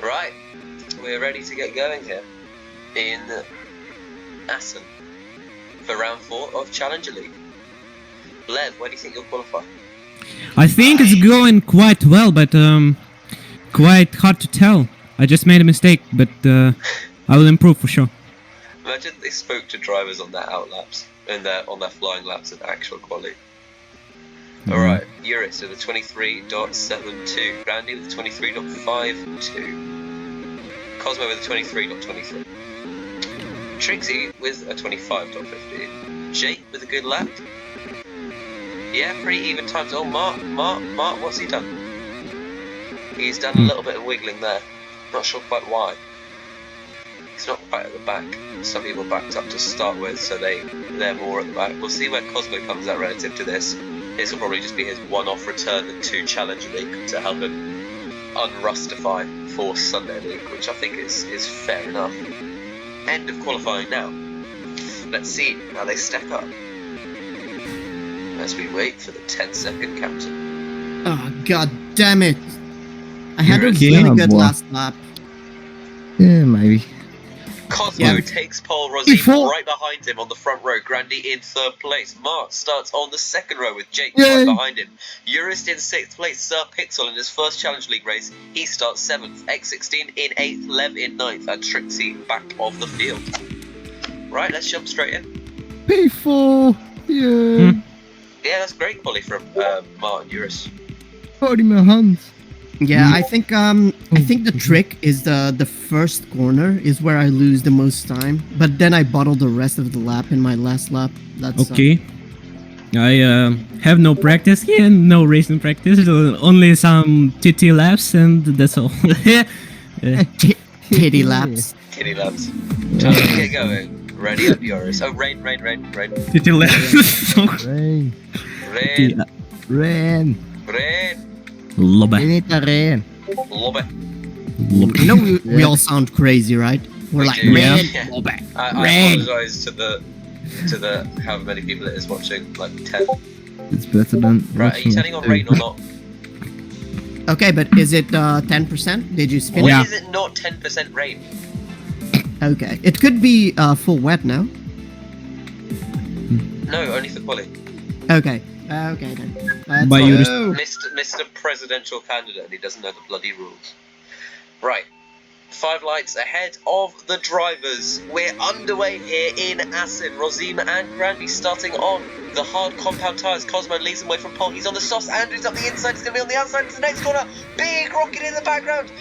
Right, we're ready to get going here in Assen for round 4 of Challenger League. Lev, where do you think you'll qualify? I think it's going quite well, but quite hard to tell. I just made a mistake, but I will improve for sure. Imagine they spoke to drivers on their out laps and on their flying laps at actual quality. Alright, Eurus with a 23.72, Randy with a 23.52, Cosmo with a 23.23, Trixie with a 25.50, Jake with a good lap. Yeah, pretty even times. Oh, Mark, what's he done? He's done a little bit of wiggling there. Not sure quite why. He's not quite at the back. Some people backed up to start with, so they're more at the back. We'll see where Cosmo comes out relative to this. This will probably just be his one-off return to Challenger League to help him unrustify for Sunday League, which I think is fair enough. End of qualifying now. Let's see how they stack up as we wait for the 10-second countdown. Oh, god damn it! I had a really good last lap. Yeah, maybe. Cosmo takes pole, Rosine right behind him on the front row, Grandy in 3rd place, Mark starts on the 2nd row with Jake right behind him, Eurus in 6th place, Sir Pixel in his first Challenge League race, he starts 7th, X16 in 8th, Lev in 9th, and Trixie back of the field. Right, let's jump straight in. P4! Yeah! Yeah, that's great quality from Mark and Eurus. Holding my hands. Yeah, I think the trick is the first corner is where I lose the most time, but then I bottle the rest of the lap in my last lap. That's okay. I have no practice here, no racing practice, only some TT laps, and that's all. Titty laps. Kitty laps. Time to get going. Ready up, Eurus. Oh, rain. TT laps. Rain. Rain. Lobby. We need the rain. Lobby. You know we all sound crazy, right? We're like do, red, yeah. lobby, I red. apologise to the however many people it is watching, like 10. It's better than. Right, are you turning on rain or not? Okay, but is it 10%? Did you spin Why it? is it not 10% rain? Okay, it could be full wet now. No, only for quality. Okay. Okay then. By you. Mr. Presidential Candidate, and he doesn't know the bloody rules. Right. 5 lights ahead of the drivers. We're underway here in Assen. Rosima and Grandy starting on the hard compound tyres. Cosmo leads them away from pole. He's on the softs. Andrew's up the inside. He's going to be on the outside. It's the next corner. Big rocket in the background.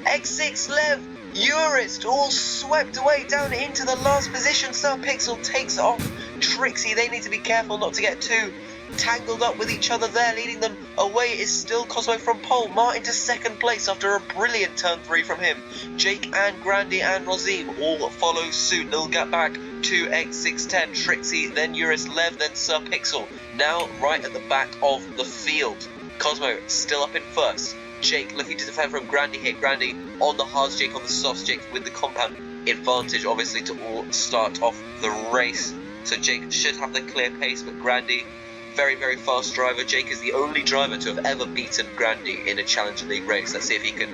X6 Lev. Eurus all swept away down into the last position. Sir Pixel takes off Trixie. They need to be careful not to get too tangled up with each other there. Leading them away is still Cosmo from pole. Martin to 2nd place after a brilliant turn 3 from him. Jake and Grandy and Rosine all follow suit. They'll get back to X610. Trixie, then Eurus, Lev, then Sir Pixel. Now right at the back of the field. Cosmo still up in 1st. Jake looking to defend from Grandy here. Grandy on the hards, Jake on the softs. Jake with the compound advantage, obviously, to all start off the race. So Jake should have the clear pace, but Grandy, very, very fast driver. Jake is the only driver to have ever beaten Grandy in a Challenger League race. Let's see if he can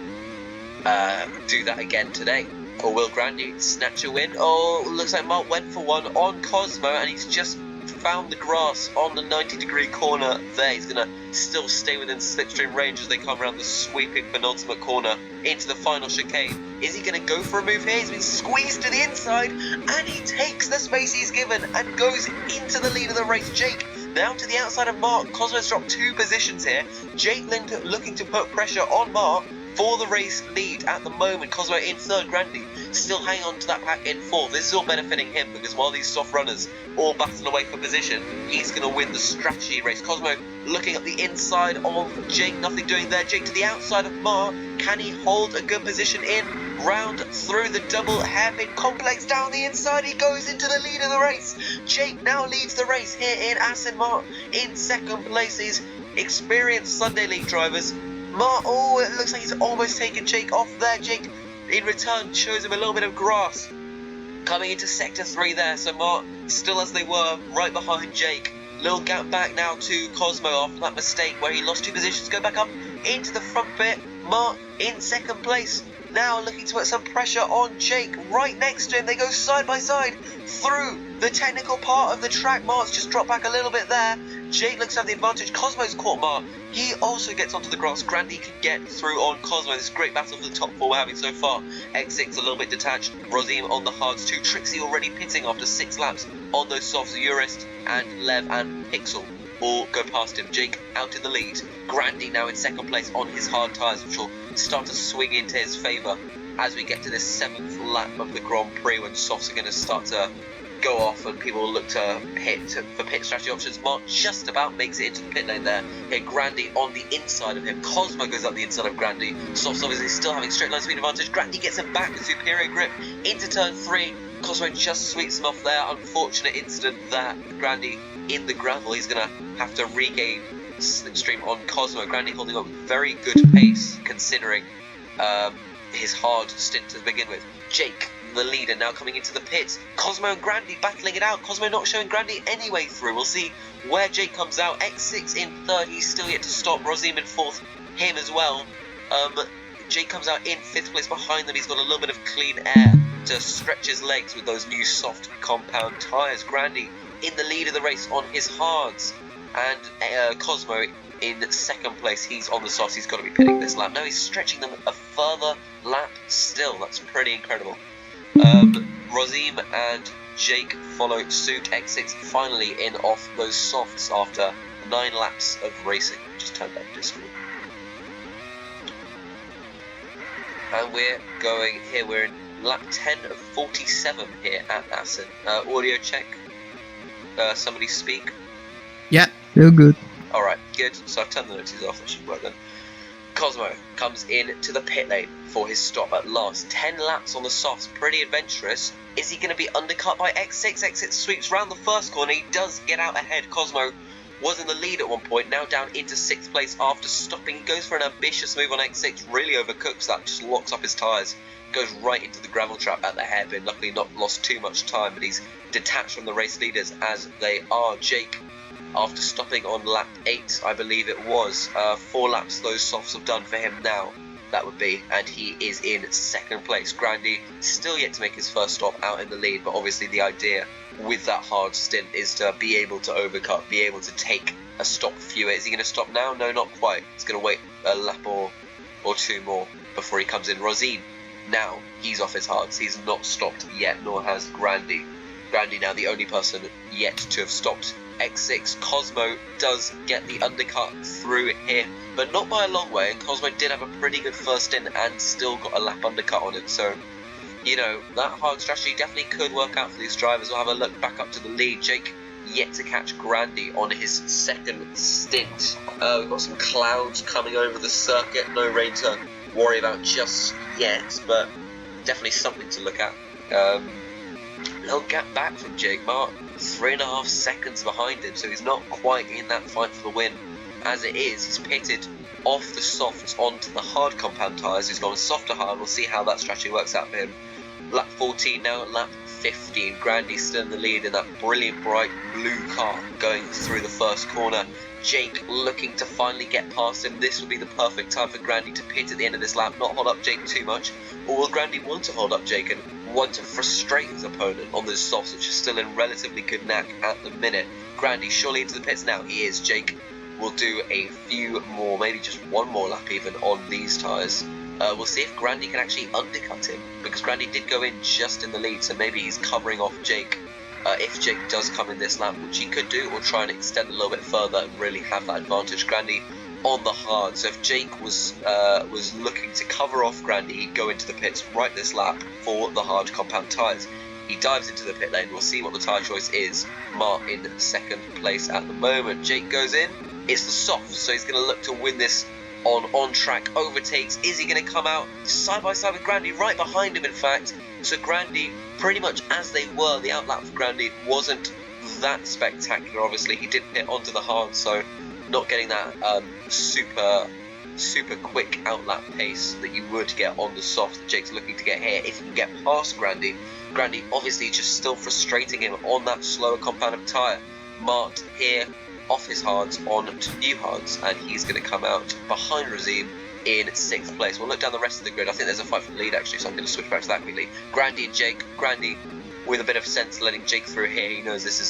do that again today. Or will Grandy snatch a win? Oh, looks like Mark went for one on Cosmo, and he's just found the grass on the 90-degree corner there. He's going to still stay within slipstream range as they come around the sweeping penultimate corner into the final chicane. Is he going to go for a move here? He's been squeezed to the inside, and he takes the space he's given and goes into the lead of the race. Jake now to the outside of Mark. Cosmo's dropped 2 positions here. Jake looking to put pressure on Mark for the race lead at the moment. Cosmo in 3rd, Grandy still hanging on to that pack in 4th. This is all benefiting him because while these soft runners all battle away for position, he's going to win the strategy race. Cosmo looking at the inside of Jake, nothing doing there. Jake to the outside of Mark. Can he hold a good position in? Round through the double hairpin complex down the inside. He goes into the lead of the race. Jake now leads the race here in Assen. Mark in 2nd place. His experienced Sunday League drivers. Mark, oh, it looks like he's almost taken Jake off there. Jake, in return, shows him a little bit of grass. Coming into Sector 3 there, so Mark, still as they were, right behind Jake. Little gap back now to Cosmo after that mistake where he lost 2 positions. Go back up into the front bit. Mark in 2nd place. now looking to put some pressure on Jake. Right next to him, they go side by side through the technical part of the track. Mart's just dropped back a little bit there. Jake looks to have the advantage. Cosmo's caught Mart. He also gets onto the grass. Grandy can get through on Cosmo. This is a great battle for the top four we're having so far. X6 a little bit detached. Rosine on the hards too. Trixie already pitting after 6 laps on those softs. Urist and Lev and Pixel all go past him. Jake out in the lead. Grandy now in second place on his hard tyres, which will start to swing into his favour as we get to this 7th lap of the Grand Prix, when softs are going to start to go off and people will look to for pit strategy options. Mark just about makes it into the pit lane there. Here, Grandy on the inside of him. Cosmo goes up the inside of Grandy. Softs obviously still having straight line speed advantage. Grandy gets him back with superior grip into turn 3. Cosmo just sweeps him off there. Unfortunate incident that Grandy in the gravel. He's going to have to regain slipstream on Cosmo. Grandy holding up very good pace considering his hard stint to begin with. Jake, the leader, now coming into the pits. Cosmo and Grandy battling it out. Cosmo not showing Grandy any way through. We'll see where Jake comes out. X6 in third. He's still yet to stop. Rosine in fourth. Him as well. Jake comes out in 5th place behind them. He's got a little bit of clean air to stretch his legs with those new soft compound tyres. Grandy in the lead of the race on his hards. And Cosmo in 2nd place. He's on the softs. He's got to be pitting this lap. Now he's stretching them a further lap still. That's pretty incredible. Rosine and Jake follow suit. X6 finally in off those softs after 9 laps of racing. Just turned down discord. And we're going here. We're in lap 10 of 47 here at Assen. Audio check. Somebody speak. Yeah. Feel good. Alright, good. So I've turned the notices off. That should work then. Cosmo comes in to the pit lane for his stop at last. 10 laps on the softs, pretty adventurous. Is he going to be undercut by X6? X6 sweeps round the first corner. He does get out ahead. Cosmo was in the lead at one point, now down into 6th place after stopping. He goes for an ambitious move on X6, really overcooks that, just locks up his tyres. Goes right into the gravel trap at the hairpin. Luckily not lost too much time, but he's detached from the race leaders as they are. Jake, after stopping on lap 8, I believe it was, 4 laps those softs have done for him now, that would be, and he is in 2nd place. Grandy still yet to make his first stop out in the lead, but obviously the idea with that hard stint is to be able to overcut, be able to take a stop fewer. Is he going to stop now? No, not quite. He's going to wait a lap or 2 more before he comes in. Rosine, now he's off his hards. He's not stopped yet, nor has Grandy. Grandy now the only person yet to have stopped. X6, Cosmo does get the undercut through here, but not by a long way, and Cosmo did have a pretty good first stint and still got a lap undercut on it, so, you know, that hard strategy definitely could work out for these drivers. We'll have a look back up to the lead. Jake yet to catch Grandy on his 2nd stint. We've got some clouds coming over the circuit, no rain to worry about just yet, but definitely something to look at. Little gap back from Jake. Mark 3.5 seconds behind him, so he's not quite in that fight for the win. As it is, he's pitted off the softs onto the hard compound tyres. He's gone soft to hard. We'll see how that strategy works out for him. Lap 14 now, lap 15. Grandy still in the lead in that brilliant bright blue car going through the first corner. Jake looking to finally get past him. This would be the perfect time for Grandy to pit at the end of this lap, not hold up Jake too much. Or will Grandy want to hold up Jake and want to frustrate his opponent on those softs, which is still in relatively good knack at the minute? Grandy surely into the pits now. He is. Jake will do a few more, maybe just 1 more lap even on these tyres. We'll see if Grandy can actually undercut him, because Grandy did go in just in the lead, so maybe he's covering off Jake. If Jake does come in this lap, which he could do, or try and extend a little bit further and really have that advantage. Grandy on the hard, so if Jake was looking to cover off Grandy, he'd go into the pits right this lap for the hard compound tyres. He dives into the pit lane. We'll see what the tyre choice is. Mark in 2nd place at the moment. Jake goes in. It's the soft, so he's going to look to win this on track. Overtakes. Is he going to come out side by side with Grandy? Right behind him, in fact. So Grandy, pretty much as they were, the outlap for Grandy wasn't that spectacular. Obviously, he did pit onto the hard, so not getting that super quick outlap pace that you would get on the soft that Jake's looking to get here. If he can get past Grandy obviously just still frustrating him on that slower compound tyre. Mart here off his hards on to new hards, and he's going to come out behind Rosine in 6th place. We'll look down the rest of the grid. I think there's a fight for the lead actually, so I'm going to switch back to that quickly. Grandy and Jake. Grandy with a bit of sense letting Jake through here. He knows this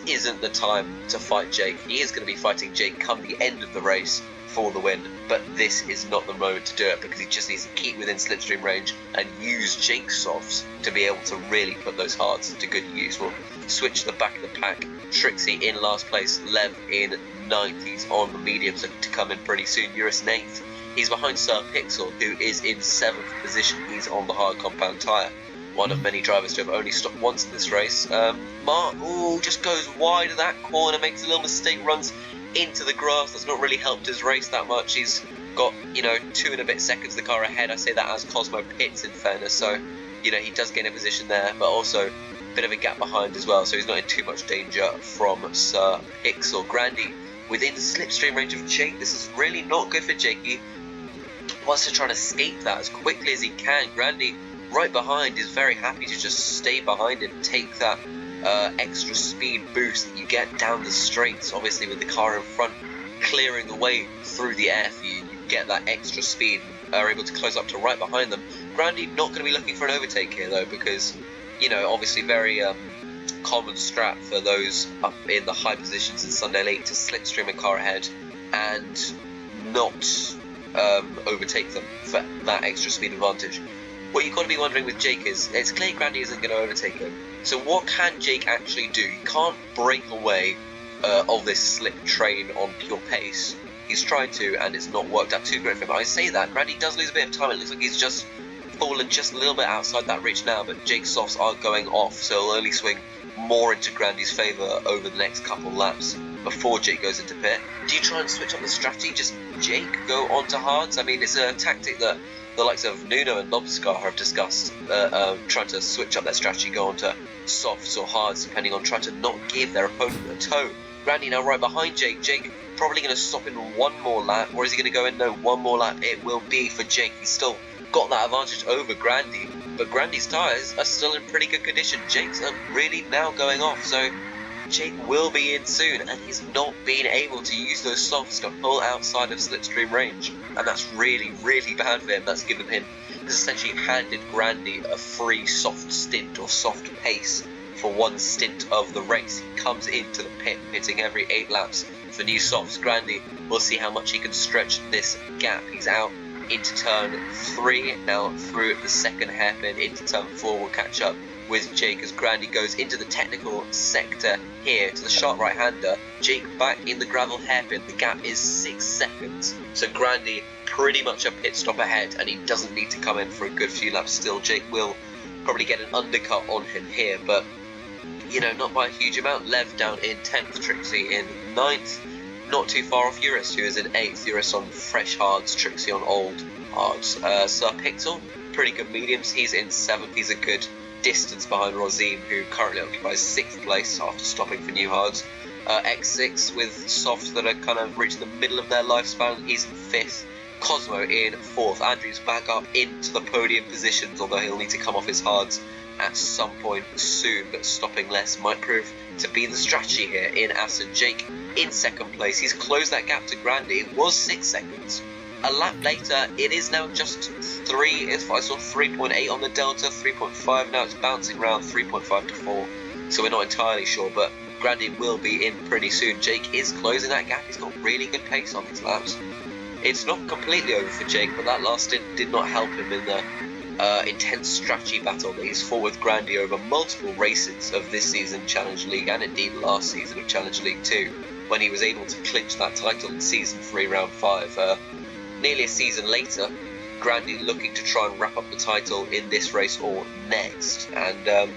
isn't the time to fight Jake. He is going to be fighting Jake come the end of the race for the win, but this is not the moment to do it because he just needs to keep within slipstream range and use Jake's softs to be able to really put those hards to good use. We'll switch to the back of the pack. Trixie in last place, Lev in 9th. He's on the mediums, looking to come in pretty soon. Eurus in 8th. He's behind Sir Pixel, who is in 7th position. He's on the hard compound tyre. One of many drivers to have only stopped once in this race. Mark, just goes wide of that corner, makes a little mistake, runs into the grass. That's not really helped his race that much. He's got, 2 and a bit seconds the car ahead. I say that as Cosmo pits in fairness, so, he does gain a position there, but also a bit of a gap behind as well, so he's not in too much danger from Sir Pixel. Grandy within slipstream range of Jake. This is really not good for Jake. He wants to try and escape that as quickly as he can. Grandy right behind is very happy to just stay behind and take that extra speed boost that you get down the straights. Obviously with the car in front clearing the way through the air for you, you get that extra speed and are able to close up to right behind them. Grandy not going to be looking for an overtake here though, because obviously very common strat for those up in the high positions in Sunday League to slipstream a car ahead and not overtake them for that extra speed advantage. What you've got to be wondering with Jake is, it's clear Grandy isn't going to overtake him. So what can Jake actually do? He can't break away of this slip train on pure pace. He's tried to, and it's not worked out too great for him. I say that, Grandy does lose a bit of time. It looks like he's just fallen just a little bit outside that reach now, but Jake's softs are going off, so he'll only swing more into Grandy's favour over the next couple laps before Jake goes into pit. Do you try and switch up the strategy? Just Jake go onto hards? I mean, it's a tactic that the likes of Nuno and Lobscar have discussed, trying to switch up their strategy, go onto softs or hards, depending on trying to not give their opponent a toe. Grandy now right behind Jake. Jake probably going to stop in one more lap, or is he going to go in? No, one more lap it will be for Jake. He's still got that advantage over Grandy, but Grandy's tyres are still in pretty good condition. Jake's are really now going off, so Jake will be in soon, and he's not been able to use those softs to pull outside of slipstream range, and that's really, really bad for him. That's given him, has essentially handed Grandy a free soft stint or soft pace for one stint of the race. He comes into the pit, pitting every 8 laps for new softs. Grandy, we'll see how much he can stretch this gap. He's out into turn 3, now through the second hairpin into turn 4. We'll catch up with Jake as Grandy goes into the technical sector here to the sharp right-hander. Jake back in the gravel hairpin. The gap is 6 seconds, so Grandy pretty much a pit stop ahead, and he doesn't need to come in for a good few laps still. Jake will probably get an undercut on him here, but not by a huge amount. Lev down in 10th, Trixie in 9th, not too far off Eurus, who is in 8th. Eurus on fresh hards, Trixie on old hards. Sir Pixel, pretty good mediums, he's in 7th. He's a good distance behind Rosine, who currently occupies 6th place after stopping for new hards. X6 with softs that are kind of reaching the middle of their lifespan, he's in 5th. Cosmo in 4th. Andrew's back up into the podium positions, although he'll need to come off his hards at some point soon, but stopping less might prove to be the strategy here in Assen. Jake in 2nd place. He's closed that gap to Grandy. It was 6 seconds. A lap later, it is now just 3. If I saw 3.8 on the Delta, 3.5. Now it's bouncing around 3.5 to 4. So we're not entirely sure, but Grandy will be in pretty soon. Jake is closing that gap. He's got really good pace on his laps. It's not completely over for Jake, but that last stint did not help him in the intense strategy battle that he's fought with Grandy over multiple races of this season Challenge League, and indeed last season of Challenge League 2, when he was able to clinch that title in Season 3, Round 5. Nearly a season later, Grandy looking to try and wrap up the title in this race or next, and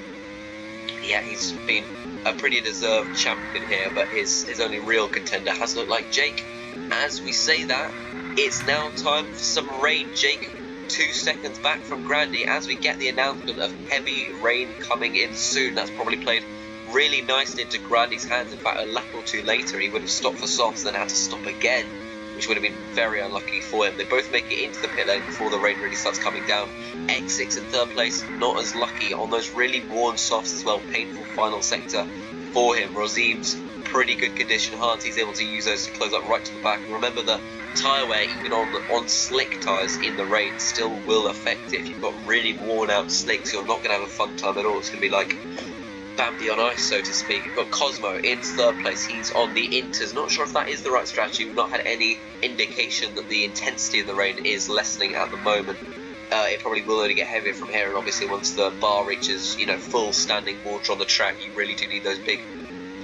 he's been a pretty deserved champion here, but his only real contender has looked like Jake. As we say that, it's now time for some rain. Jake 2 seconds back from Grandy as we get the announcement of heavy rain coming in soon. That's probably played really nicely into Grandy's hands. In fact, a lap or 2 later, he would have stopped for softs, then had to stop again, which would have been very unlucky for him. They both make it into the pit lane before the rain really starts coming down. X6 in 3rd place, not as lucky on those really worn softs as well. Painful final sector for him. Rosine's pretty good condition hards, he's able to use those to close up right to the back. And remember, the tyre wear, even on slick tyres in the rain, still will affect it. If you've got really worn out slicks, you're not going to have a fun time at all. It's going to be like Bambi on ice, so to speak. You've got Cosmo in third place. He's on the Inters. Not sure if that is the right strategy. We've not had any indication that the intensity of the rain is lessening at the moment. It probably will only get heavier from here, and obviously once the bar reaches, full standing water on the track, you really do need those big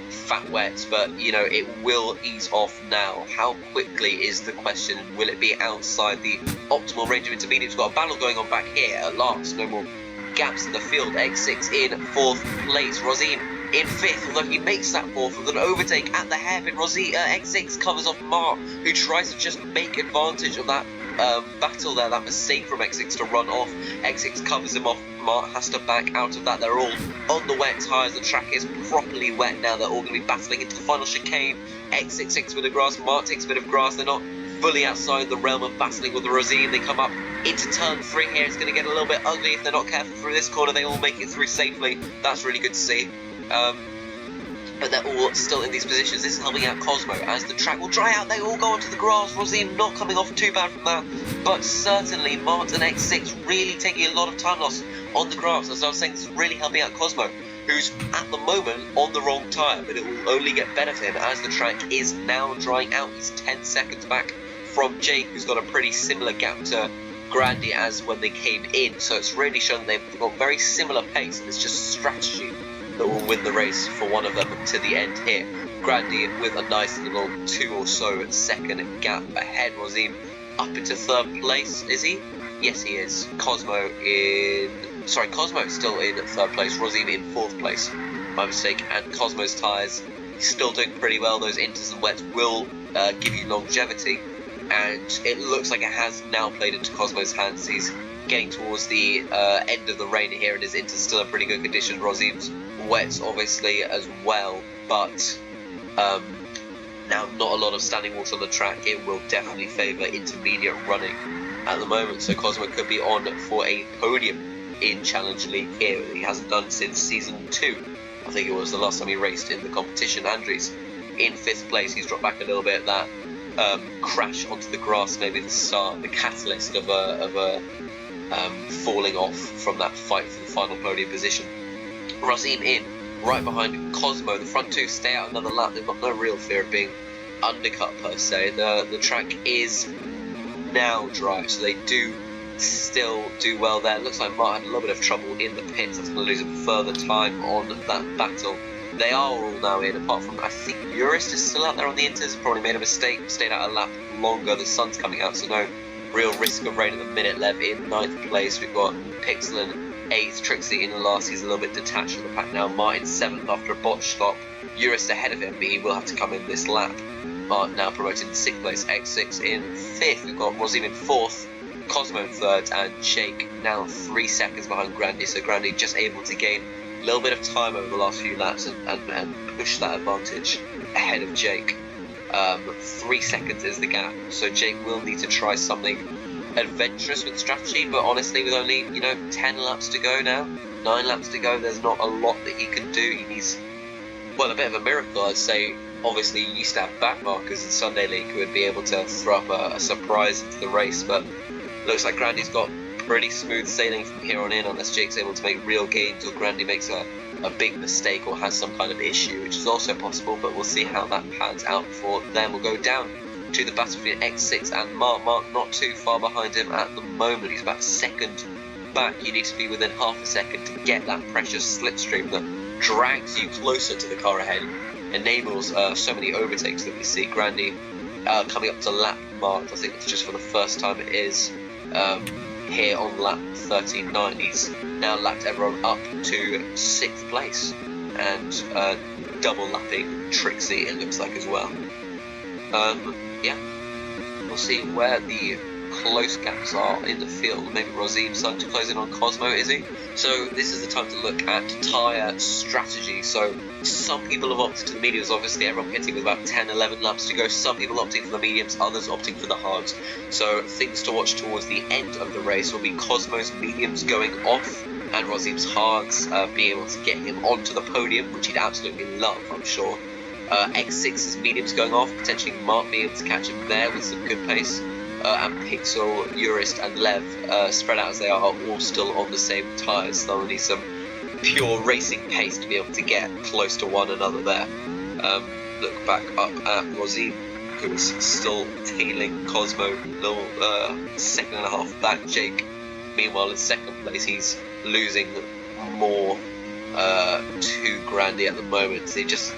fat wets, but it will ease off now. How quickly is the question? Will it be outside the optimal range of intermediates? We've got a battle going on back here at last. No more gaps in the field. X6 in 4th place. Rosine in 5th, although he makes that 4th with an overtake at the hairpin. X6 covers off Mark, who tries to just make advantage of that battle there, that mistake from X6 to run off. X6 covers him off. Mark has to back out of that. They're all on the wet tyres. The track is properly wet now. They're all going to be battling into the final chicane. X6 takes a bit of grass. Mark takes a bit of grass. They're not fully outside the realm of battling with the Rosine. They come up into turn 3 here. It's going to get a little bit ugly if they're not careful through this corner. They all make it through safely. That's really good to see. But they're all still in these positions. This is helping out Cosmo. As the track will dry out, they all go onto the grass. Rosine not coming off too bad from that. But certainly, Mart and X6 really taking a lot of time loss on the grass. As I was saying, this is really helping out Cosmo, who's at the moment on the wrong tyre. But it will only get better for him as the track is now drying out. He's 10 seconds back from Jake, who's got a pretty similar gap to Grandy as when they came in. So it's really shown they've got very similar pace. And it's just strategy that will win the race for one of them to the end here. Grandy with a nice little 2 or so second gap ahead. Rosine up into 3rd place, is he? Yes, he is. Cosmo still in 3rd place. Rosine in 4th place. My mistake. And Cosmo's tyres still doing pretty well. Those inters and wets will give you longevity. And it looks like it has now played into Cosmo's hands. He's getting towards the end of the rain here, and his inter's still in pretty good condition. Rosine's wets obviously as well, but now not a lot of standing water on the track. It will definitely favour intermediate running at the moment, so Cosmo could be on for a podium in Challenge League here. He hasn't done since season 2. I think it was the last time he raced in the competition. Andries in 5th place. He's dropped back a little bit. That crash onto the grass, maybe the catalyst of a falling off from that fight for the final podium position. Rosine in, right behind Cosmo. The front two stay out another lap. They've got no real fear of being undercut per se. The track is now dry, so they do still do well there. It looks like Mark had a little bit of trouble in the pits. That's going to lose him further time on that battle. They are all now in, apart from, I think, Urist is still out there on the inters. Probably made a mistake, stayed out a lap longer. The sun's coming out, so no real risk of rain in the minute. Lev in 9th place. We've got Pixelin 8th, Trixie in last. He's a little bit detached from the pack now. Martin 7th after a botch stop. Urist ahead of him, but he will have to come in this lap. Martin now promoted in 6th place. X6 in 5th. We've got Rosine in 4th. Cosmo in 3rd, and Jake now 3 seconds behind Grandy. So Grandy just able to gain a little bit of time over the last few laps and push that advantage ahead of Jake. 3 seconds is the gap, so Jake will need to try something adventurous with strategy, but honestly with only 10 laps to go now, 9 laps to go, there's not a lot that he can do. He needs, well, a bit of a miracle, I'd say. Obviously you used to have back markers in Sunday League who would be able to throw up a surprise into the race, but looks like Grandy's got pretty smooth sailing from here on in, unless Jake's able to make real gains or Grandy makes a big mistake or has some kind of issue, which is also possible, but we'll see how that pans out for them. We'll go down to the battle between X6 and Mark. Mark not too far behind him at the moment. He's about 2nd back. You need to be within half a second to get that precious slipstream that drags you closer to the car ahead, enables so many overtakes that we see. Grandy coming up to lap Mark, I think it's just for the first time it is, here on lap 13.9. He's now lapped everyone up to 6th place and double lapping Trixie, it looks like, as well. Yeah, we'll see where the close gaps are in the field. Maybe Rosine's starting to close in on Cosmo, is he? So this is the time to look at tyre strategy. So some people have opted to the mediums, obviously everyone pitting with about 10-11 laps to go. Some people opting for the mediums, others opting for the hards. So things to watch towards the end of the race will be Cosmo's mediums going off and Rosine's hards being able to get him onto the podium, which he'd absolutely love, I'm sure. X6's medium's going off, potentially Mark being able to catch him there with some good pace. And Pixel, Urist, and Lev, spread out as they are all still on the same tyres. They'll need some pure racing pace to be able to get close to one another there. Look back up at Rosine, who is still tailing Cosmo, little second and a half back Jake. Meanwhile, in second place, he's losing more to Grandy at the moment. He just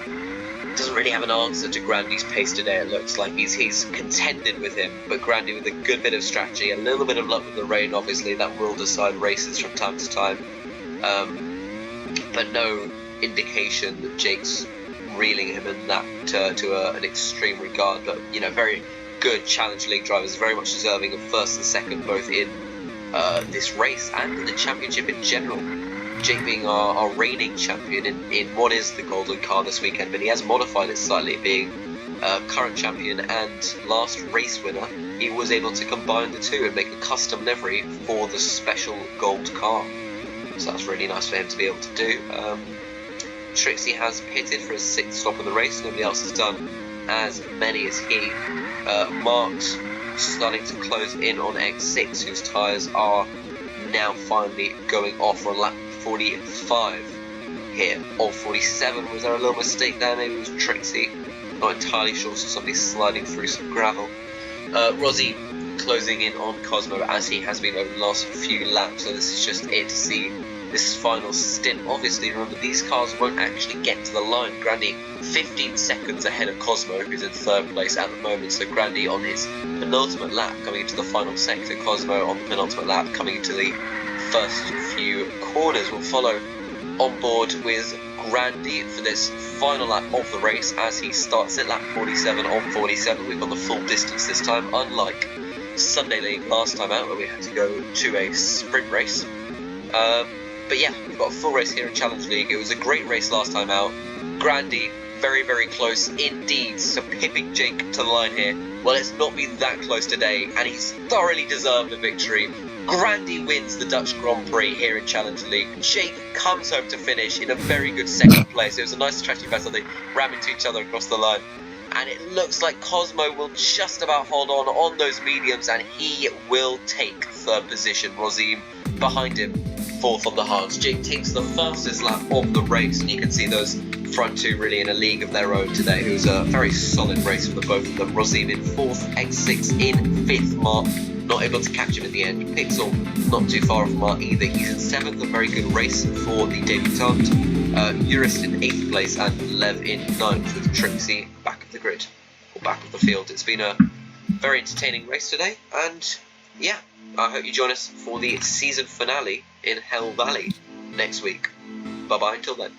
doesn't really have an answer to Grandy's pace today. It looks like he's contended with him, but Grandy with a good bit of strategy, a little bit of luck with the rain, obviously that will decide races from time to time, but no indication that Jake's reeling him in that to an extreme regard. But you know, very good Challenge League drivers, very much deserving of first and second both in this race and in the championship in general. Jake being our reigning champion in what is the Golden Car this weekend, but he has modified it slightly, being current champion and last race winner. He was able to combine the two and make a custom livery for the special gold car. So that's really nice for him to be able to do. Trixie has pitted for his 6th stop of the race. Nobody else has done as many as he. Mark's starting to close in on X6, whose tyres are now finally going off on lap 45 here, or 47. Was there a little mistake there? Maybe it was Trixie. Not entirely sure, so somebody sliding through some gravel. Rosie closing in on Cosmo as he has been over the last few laps, so this is just it to see this final stint. Obviously, remember, these cars won't actually get to the line. Grandy 15 seconds ahead of Cosmo, who's in 3rd place at the moment, so Grandy on his penultimate lap coming into the final sector, Cosmo on the penultimate lap coming into the first few corners. Will follow on board with Grandy for this final lap of the race as he starts at lap 47 on 47. We've got the full distance this time, unlike Sunday League last time out where we had to go to a sprint race. But yeah, we've got a full race here in Challenge League. It was a great race last time out. Grandy very, very close indeed to pipping Jake to the line here. Well, it's not been that close today, and he's thoroughly deserved a victory. Grandy wins the Dutch Grand Prix here in Challenge League. Jake comes home to finish in a very good 2nd place. It was a nice strategy battle. They ram into each other across the line. And it looks like Cosmo will just about hold on those mediums, and he will take 3rd position. Rosine behind him, 4th on the hards. Jake takes the fastest lap of the race, and you can see those front two really in a league of their own today. It was a very solid race for the both of them. Rosine in 4th, X6 in 5th. Mark not able to catch him in the end. Pixel not too far off Mark either. He's in 7th, a very good race for the debutant. Urist in 8th place and Lev in 9th, with Trixie back of the grid, or back of the field. It's been a very entertaining race today, and yeah, I hope you join us for the season finale in Hell Valley next week. Bye bye until then.